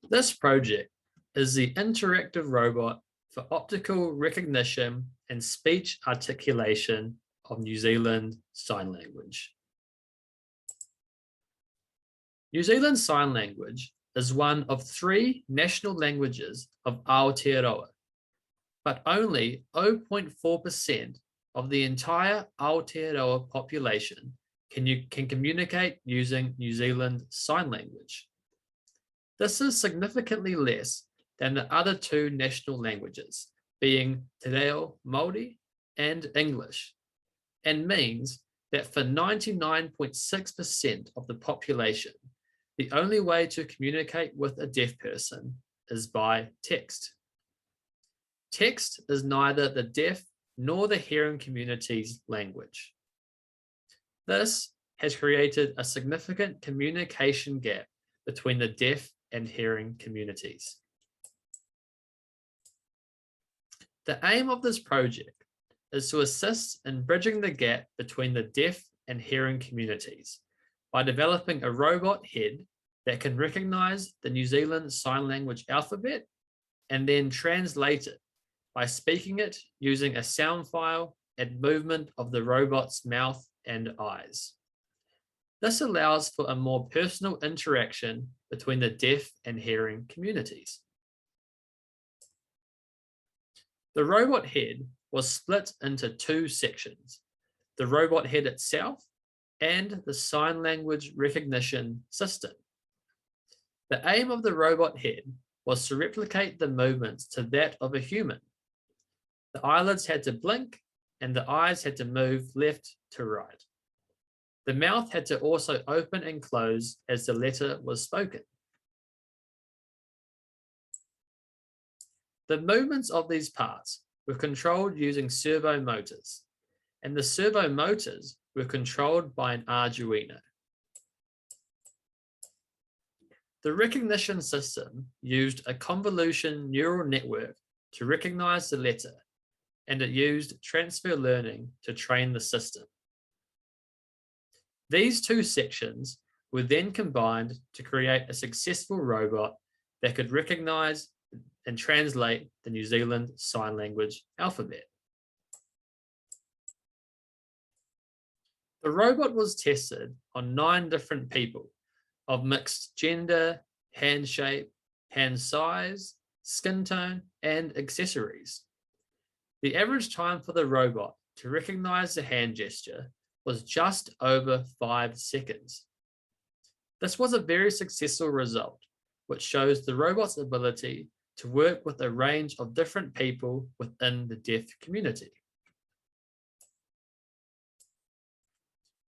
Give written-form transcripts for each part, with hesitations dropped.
This project is the interactive robot for optical recognition and speech articulation of New Zealand Sign Language. New Zealand Sign Language is one of 3 national languages of Aotearoa, but only 0.4% of the entire Aotearoa population can communicate using New Zealand Sign Language. This is significantly less than the other 2 national languages, being Te Reo Māori and English, and means that for 99.6% of the population, the only way to communicate with a deaf person is by text. Text is neither the deaf nor the hearing community's language. This has created a significant communication gap between the deaf and hearing communities. The aim of this project is to assist in bridging the gap between the deaf and hearing communities by developing a robot head that can recognize the New Zealand Sign Language alphabet and then translate it by speaking it using a sound file and movement of the robot's mouth and eyes. This allows for a more personal interaction between the deaf and hearing communities. The robot head was split into 2 sections, the robot head itself and the sign language recognition system. The aim of the robot head was to replicate the movements to that of a human. The eyelids had to blink and the eyes had to move left to right. The mouth had to also open and close as the letter was spoken. The movements of these parts were controlled using servo motors, and the servo motors were controlled by an Arduino. The recognition system used a convolution neural network to recognize the letter, and it used transfer learning to train the system. These 2 sections were then combined to create a successful robot that could recognize and translate the New Zealand Sign Language alphabet. The robot was tested on 9 different people of mixed gender, hand shape, hand size, skin tone, and accessories. The average time for the robot to recognize the hand gesture was just over 5 seconds. This was a very successful result, which shows the robot's ability to work with a range of different people within the deaf community.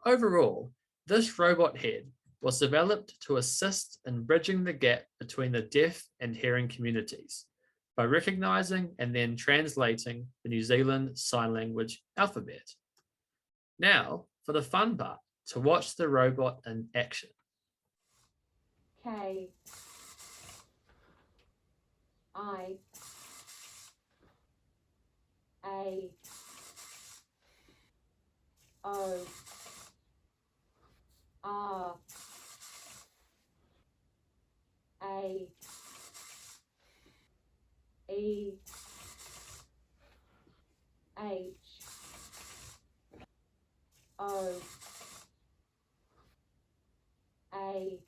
Overall, this robot head was developed to assist in bridging the gap between the deaf and hearing communities by recognizing and then translating the New Zealand Sign Language alphabet. Now, for the fun part, to watch the robot in action. K I A O R A E H O A